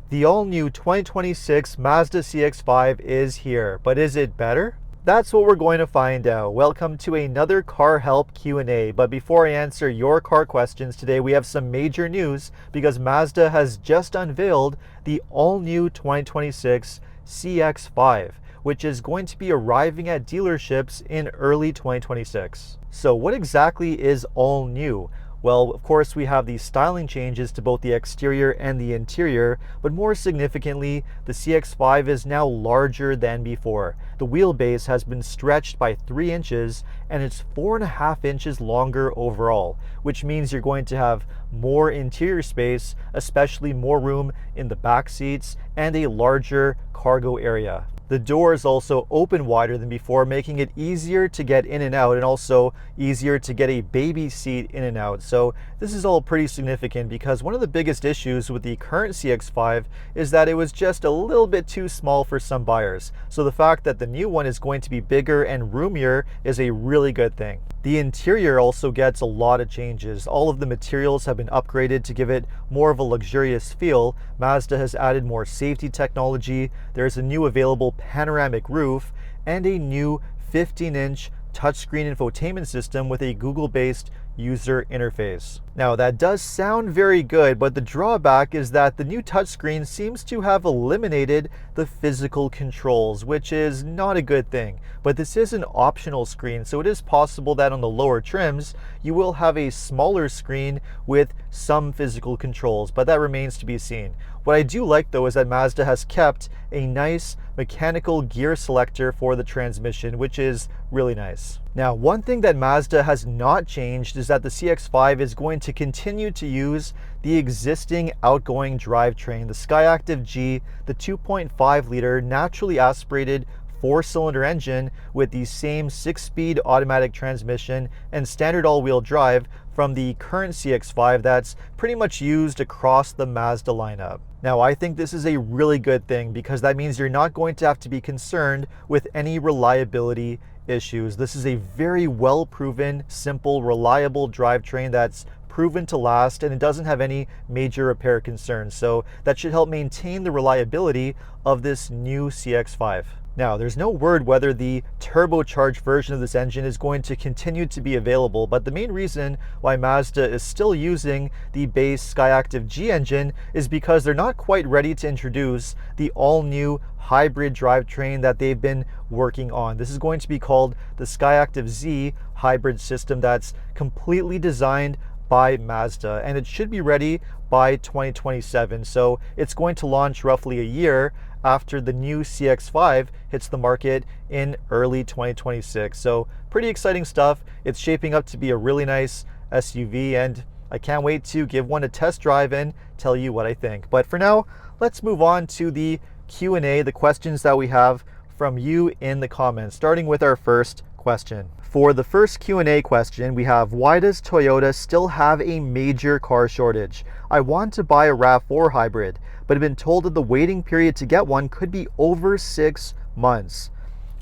The all-new 2026 Mazda CX-5 is here, but is it better? That's what we're going to find out. Welcome to another Car Help Q&A. But before I answer your car questions today, we have some major news because Mazda has just unveiled the all-new 2026 CX-5, which is going to be arriving at dealerships in early 2026. So what exactly is all new? Well, of course, we have these styling changes to both the exterior and the interior, but more significantly, the CX-5 is now larger than before. The wheelbase has been stretched by 3 inches, and it's 4.5 inches longer overall, which means you're going to have more interior space, especially more room in the back seats, and a larger cargo area. The doors also open wider than before, making it easier to get in and out, and also easier to get a baby seat in and out. So this is all pretty significant because one of the biggest issues with the current CX-5 is that it was just a little bit too small for some buyers. So the fact that the new one is going to be bigger and roomier is a really good thing. The interior also gets a lot of changes. All of the materials have been upgraded to give it more of a luxurious feel. Mazda has added more safety technology. There's a new available panoramic roof and a new 15-inch touchscreen infotainment system with a Google-based user interface. Now that does sound very good, but the drawback is that the new touchscreen seems to have eliminated the physical controls, which is not a good thing. But this is an optional screen, so it is possible that on the lower trims you will have a smaller screen with some physical controls, but that remains to be seen. What I do like though is that Mazda has kept a nice mechanical gear selector for the transmission, which is really nice. Now, one thing that Mazda has not changed is that the CX-5 is going to continue to use the existing outgoing drivetrain, the Skyactiv G, the 2.5 liter naturally aspirated 4-cylinder engine with the same 6-speed automatic transmission and standard all-wheel drive from the current CX-5 that's pretty much used across the Mazda lineup. Now, I think this is a really good thing because that means you're not going to have to be concerned with any reliability issues. This is a very well-proven, simple, reliable drivetrain that's proven to last, and it doesn't have any major repair concerns. So that should help maintain the reliability of this new CX-5. Now, there's no word whether the turbocharged version of this engine is going to continue to be available, but the main reason why Mazda is still using the base Skyactiv G engine is because they're not quite ready to introduce the all-new hybrid drivetrain that they've been working on. This is going to be called the Skyactiv Z hybrid system that's completely designed by Mazda, and it should be ready by 2027. So it's going to launch roughly a year after the new CX-5 hits the market in early 2026. So pretty exciting stuff. It's shaping up to be a really nice SUV, and I can't wait to give one a test drive and tell you what I think. But for now, let's move on to the Q&A, the questions that we have from you in the comments, starting with our first question. For the first Q&A question, we have, why does Toyota still have a major car shortage? I want to buy a RAV4 hybrid, but have been told that the waiting period to get one could be over 6 months.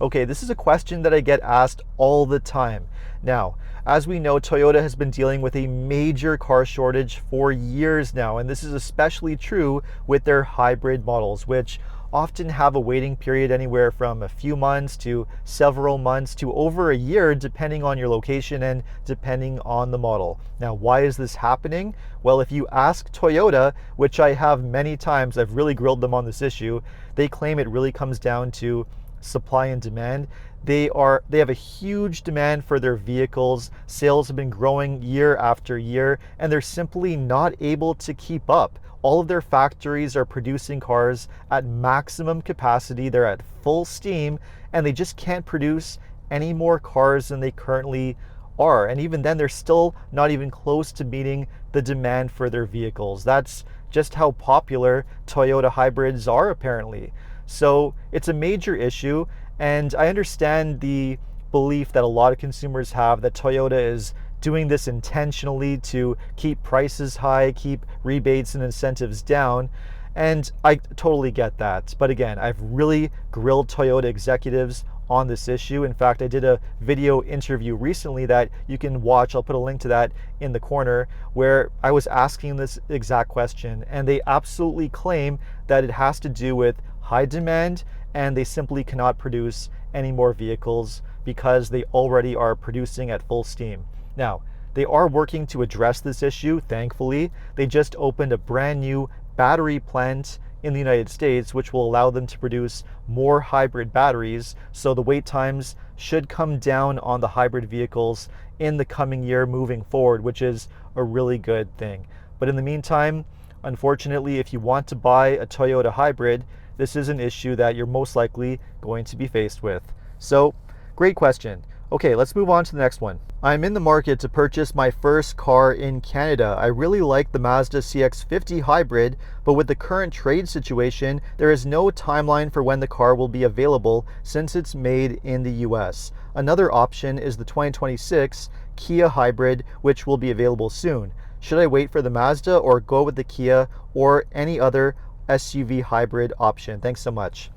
Okay, this is a question that I get asked all the time. Now, as we know, Toyota has been dealing with a major car shortage for years now, and this is especially true with their hybrid models, which often have a waiting period anywhere from a few months to several months to over a year, depending on your location and depending on the model. Now, why is this happening? Well, if you ask Toyota, which I have many times, I've really grilled them on this issue, they claim it really comes down to supply and demand. They have a huge demand for their vehicles. Sales have been growing year after year, and they're simply not able to keep up. All of their factories are producing cars at maximum capacity. They're at full steam, and they just can't produce any more cars than they currently are. And even then, they're still not even close to meeting the demand for their vehicles. That's just how popular Toyota hybrids are, apparently. So it's a major issue, and I understand the belief that a lot of consumers have that Toyota is doing this intentionally to keep prices high, keep rebates and incentives down, and I totally get that. But again, I've really grilled Toyota executives on this issue. In fact, I did a video interview recently that you can watch. I'll put a link to that in the corner, where I was asking this exact question, and they absolutely claim that it has to do with high demand and they simply cannot produce any more vehicles because they already are producing at full steam. Now, they are working to address this issue, thankfully. They just opened a brand new battery plant in the United States, which will allow them to produce more hybrid batteries. So the wait times should come down on the hybrid vehicles in the coming year moving forward, which is a really good thing. But in the meantime, unfortunately, if you want to buy a Toyota hybrid, this is an issue that you're most likely going to be faced with. So, great question. Okay, let's move on to the next one. I'm in the market to purchase my first car in Canada. I really like the Mazda CX-5 Hybrid, but with the current trade situation, there is no timeline for when the car will be available since it's made in the US. Another option is the 2026 Kia Hybrid, which will be available soon. Should I wait for the Mazda or go with the Kia or any other SUV hybrid option? Thanks so much.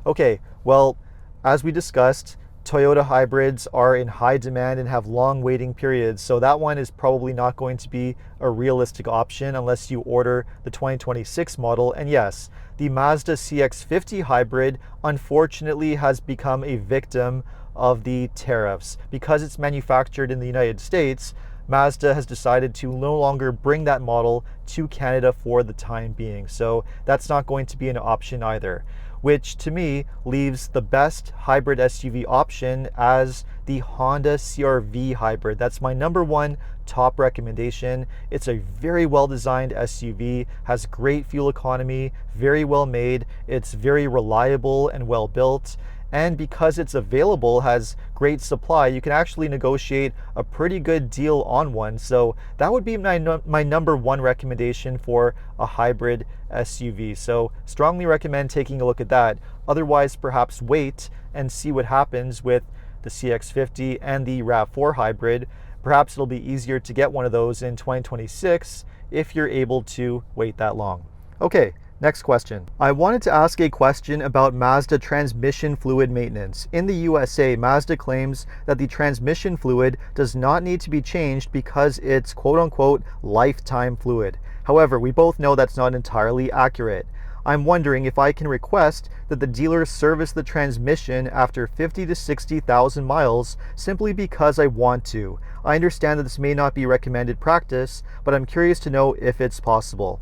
Okay, well, as we discussed, Toyota hybrids are in high demand and have long waiting periods, so that one is probably not going to be a realistic option unless you order the 2026 model. And yes, the Mazda CX-5 Hybrid unfortunately has become a victim of the tariffs. Because it's manufactured in the United States, Mazda has decided to no longer bring that model to Canada for the time being. So that's not going to be an option either, which to me leaves the best hybrid SUV option as the Honda CR-V Hybrid. That's my number one top recommendation. It's a very well designed SUV, has great fuel economy, very well made, it's very reliable and well built. And because it's available, has great supply, you can actually negotiate a pretty good deal on one. So that would be my number one recommendation for a hybrid SUV. So strongly recommend taking a look at that. Otherwise, perhaps wait and see what happens with the CX-5 and the RAV4 Hybrid. Perhaps it'll be easier to get one of those in 2026 if you're able to wait that long. Okay. Next question. I wanted to ask a question about Mazda transmission fluid maintenance. In the USA, Mazda claims that the transmission fluid does not need to be changed because it's quote-unquote lifetime fluid. However, we both know that's not entirely accurate. I'm wondering if I can request that the dealer service the transmission after 50 to 60,000 miles simply because I want to. I understand that this may not be recommended practice, but I'm curious to know if it's possible.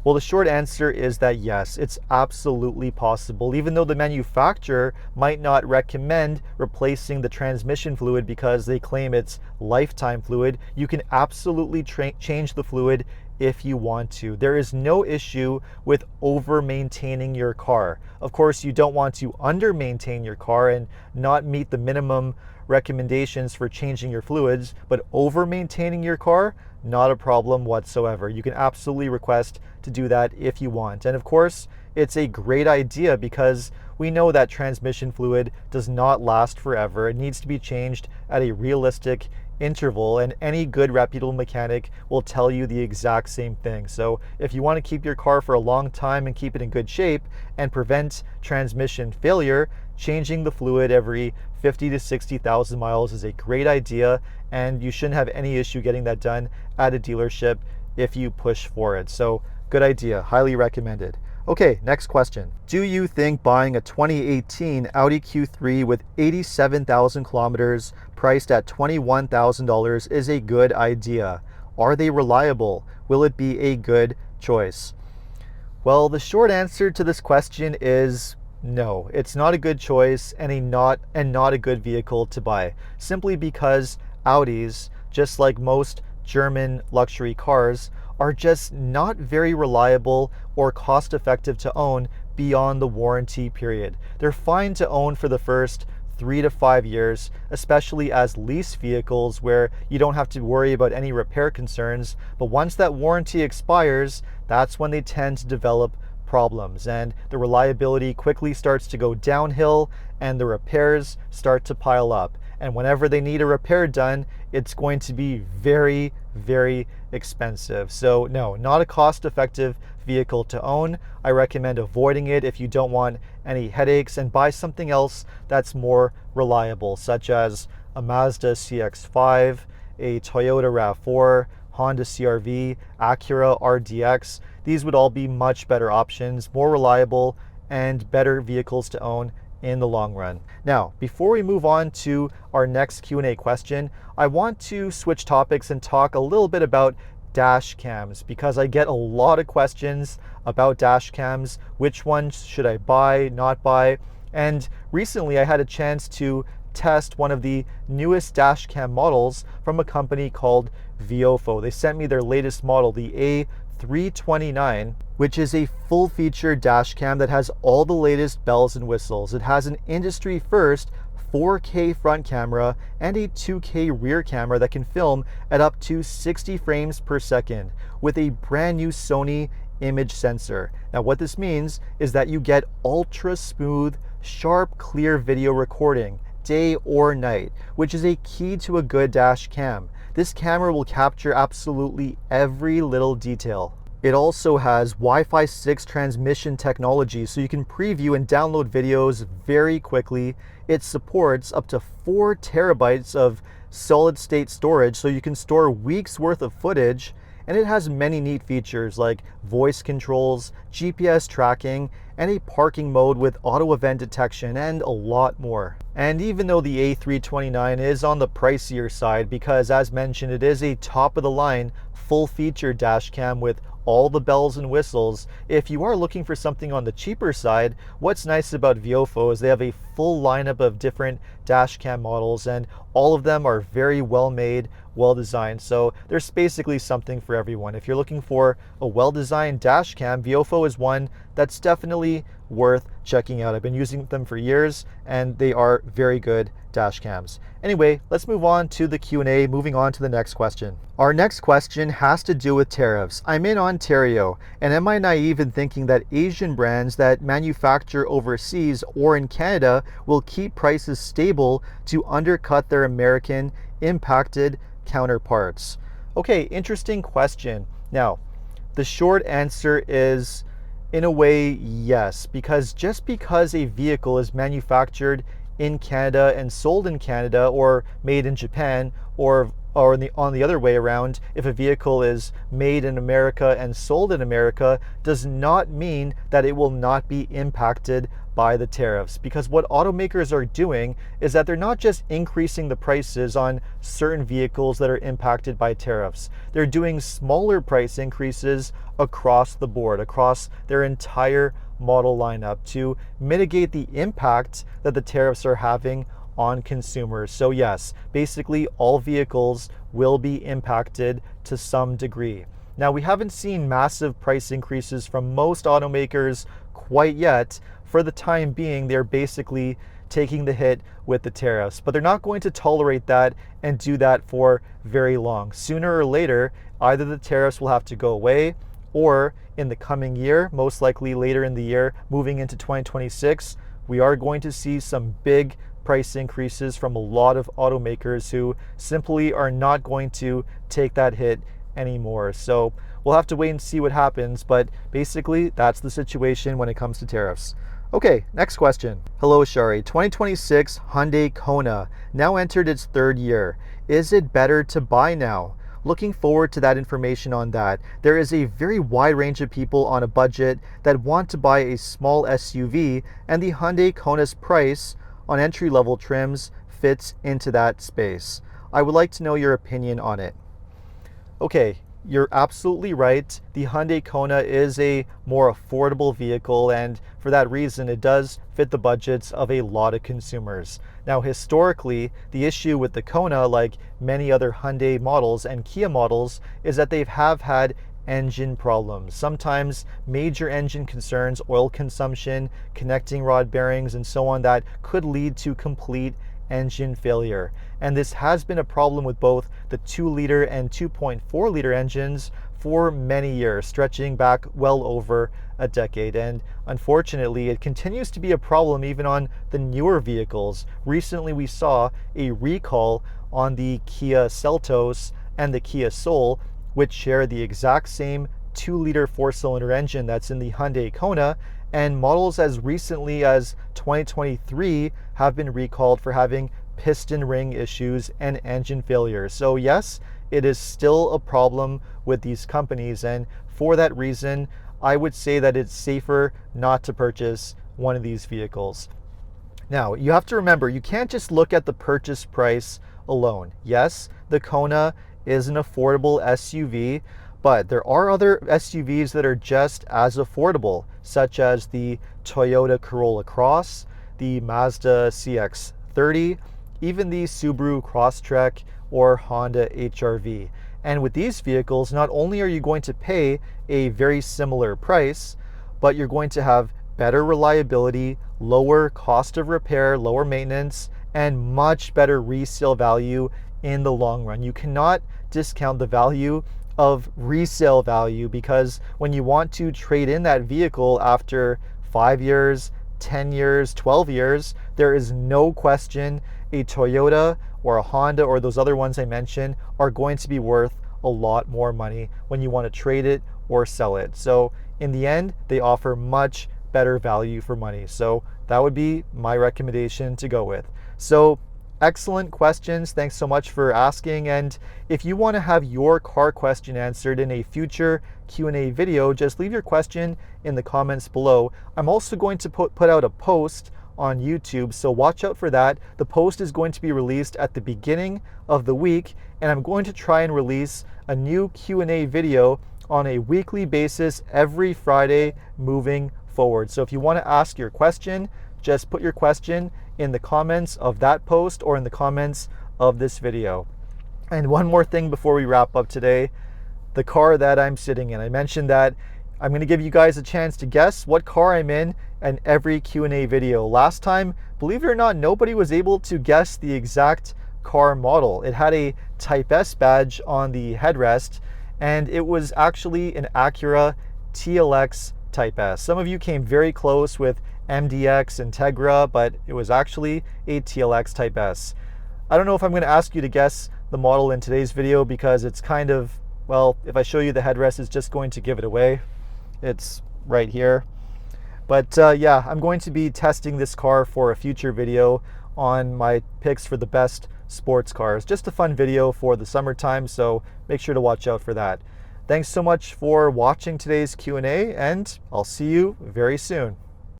Well, the short answer is that yes, it's absolutely possible. Even though the manufacturer might not recommend replacing the transmission fluid because they claim it's lifetime fluid, you can absolutely change the fluid if you want to. There is no issue with over maintaining your car. Of course, you don't want to under maintain your car and not meet the minimum recommendations for changing your fluids, but over maintaining your car, not a problem whatsoever. You can absolutely request to do that if you want. And of course, it's a great idea because we know that transmission fluid does not last forever. It needs to be changed at a realistic interval, and any good reputable mechanic will tell you the exact same thing. So if you want to keep your car for a long time and keep it in good shape and prevent transmission failure, changing the fluid every 50 to 60,000 miles is a great idea, and you shouldn't have any issue getting that done at a dealership if you push for it. So good idea, highly recommended. Okay, next question. Do you think buying a 2018 Audi Q3 with 87,000 kilometers priced at $21,000 is a good idea? Are they reliable? Will it be a good choice? Well, the short answer to this question is no. It's not a good choice and not a good vehicle to buy, simply because Audis, just like most German luxury cars, are just not very reliable or cost effective to own beyond the warranty period. They're fine to own for the first 3 to 5 years, especially as lease vehicles where you don't have to worry about any repair concerns. But once that warranty expires, that's when they tend to develop problems, and the reliability quickly starts to go downhill and the repairs start to pile up. And whenever they need a repair done, it's going to be very, very expensive. So no, not a cost-effective vehicle to own. I recommend avoiding it if you don't want any headaches, and buy something else that's more reliable, such as a Mazda CX-5, a Toyota RAV4, Honda CR-V, Acura RDX. these would all be much better options, more reliable, and better vehicles to own in the long run. Now, before we move on to our next Q&A question, I want to switch topics and talk a little bit about dash cams, because I get a lot of questions about dash cams. Which ones should I buy, not buy? And recently I had a chance to test one of the newest dash cam models from a company called Viofo. They sent me their latest model, the A329, which is a full-featured dash cam that has all the latest bells and whistles. It has an industry-first 4K front camera and a 2K rear camera that can film at up to 60 frames per second with a brand new Sony image sensor. Now what this means is that you get ultra smooth, sharp, clear video recording day or night, which is a key to a good dash cam. This camera will capture absolutely every little detail. It also has Wi-Fi 6 transmission technology, so you can preview and download videos very quickly. It supports up to 4 terabytes of solid state storage, so you can store weeks worth of footage. And it has many neat features like voice controls, GPS tracking, and a parking mode with auto event detection, and a lot more. And even though the A329 is on the pricier side, because as mentioned, it is a top of the line full feature dash cam with all the bells and whistles, if you are looking for something on the cheaper side, what's nice about Viofo is they have a full lineup of different dash cam models, and all of them are very well made, well designed. So there's basically something for everyone. If you're looking for a well designed dash cam, Viofo is one that's definitely worth checking out. I've been using them for years and they are very good dash cams. Anyway, let's move on to the Q&A, moving on to the next question. Our next question has to do with tariffs. I'm in Ontario, and am I naive in thinking that Asian brands that manufacture overseas or in Canada will keep prices stable to undercut their American impacted counterparts? Okay, interesting question. Now, the short answer is, in a way, yes, because just because a vehicle is manufactured in Canada and sold in Canada, or made in Japan, or on the other way around, if a vehicle is made in America and sold in America, does not mean that it will not be impacted by the tariffs. Because what automakers are doing is that they're not just increasing the prices on certain vehicles that are impacted by tariffs. They're doing smaller price increases across the board, across their entire model lineup, to mitigate the impact that the tariffs are having on consumers. So yes, basically all vehicles will be impacted to some degree. Now, we haven't seen massive price increases from most automakers quite yet. For the time being, they're basically taking the hit with the tariffs, but they're not going to tolerate that and do that for very long. Sooner or later, either the tariffs will have to go away, or in the coming year, most likely later in the year, moving into 2026, we are going to see some big price increases from a lot of automakers who simply are not going to take that hit anymore. So we'll have to wait and see what happens, but basically that's the situation when it comes to tariffs. Okay, next question. Hello, Shari. 2026 Hyundai Kona now entered its 3rd year. Is it better to buy now? Looking forward to that information on that. There is a very wide range of people on a budget that want to buy a small SUV, and the Hyundai Kona's price on entry-level trims fits into that space. I would like to know your opinion on it. Okay, you're absolutely right. The Hyundai Kona is a more affordable vehicle, and for that reason, it does fit the budgets of a lot of consumers. Now, historically, the issue with the Kona, like many other Hyundai models and Kia models, is that they have had engine problems. Sometimes major engine concerns, oil consumption, connecting rod bearings, and so on, that could lead to complete engine failure. And this has been a problem with both the 2-liter and 2.4-liter engines for many years, stretching back well over a decade. And unfortunately, it continues to be a problem even on the newer vehicles. Recently, we saw a recall on the Kia Seltos and the Kia Soul, which share the exact same 2-liter 4-cylinder engine that's in the Hyundai Kona, and models as recently as 2023 have been recalled for having piston ring issues and engine failure. So yes, it is still a problem with these companies, and for that reason, I would say that it's safer not to purchase one of these vehicles. Now, you have to remember, you can't just look at the purchase price alone. Yes, the Kona is an affordable SUV, but there are other SUVs that are just as affordable, such as the Toyota Corolla Cross, the Mazda CX-5, even the Subaru Crosstrek or Honda HR-V. And with these vehicles, not only are you going to pay a very similar price, but you're going to have better reliability, lower cost of repair, lower maintenance, and much better resale value in the long run. You cannot discount the value of resale value, because when you want to trade in that vehicle after 5 years, 10 years, 12 years, there is no question a Toyota or a Honda or those other ones I mentioned are going to be worth a lot more money when you want to trade it or sell it. So in the end, they offer much better value for money. So that would be my recommendation to go with. So excellent questions. Thanks so much for asking. And if you want to have your car question answered in a future Q&A video, just leave your question in the comments below. I'm also going to put out a post on YouTube, so watch out for that. The post is going to be released at the beginning of the week, and I'm going to try and release a new Q&A video on a weekly basis every Friday moving forward. So if you want to ask your question, just put your question in the comments of that post or in the comments of this video. And one more thing before we wrap up today, the car that I'm sitting in. I mentioned that I'm going to give you guys a chance to guess what car I'm in every Q&A video. Last time, believe it or not, nobody was able to guess the exact car model. It had a Type S badge on the headrest, and it was actually an Acura TLX Type S. Some of you came very close with MDX Integra, but it was actually a TLX Type S. I don't know if I'm going to ask you to guess the model in today's video, because it's kind of, well, if I show you the headrest, it's just going to give it away. It's right here. But yeah, I'm going to be testing this car for a future video on my picks for the best sports cars. Just a fun video for the summertime, so make sure to watch out for that. Thanks so much for watching today's Q&A, and I'll see you very soon.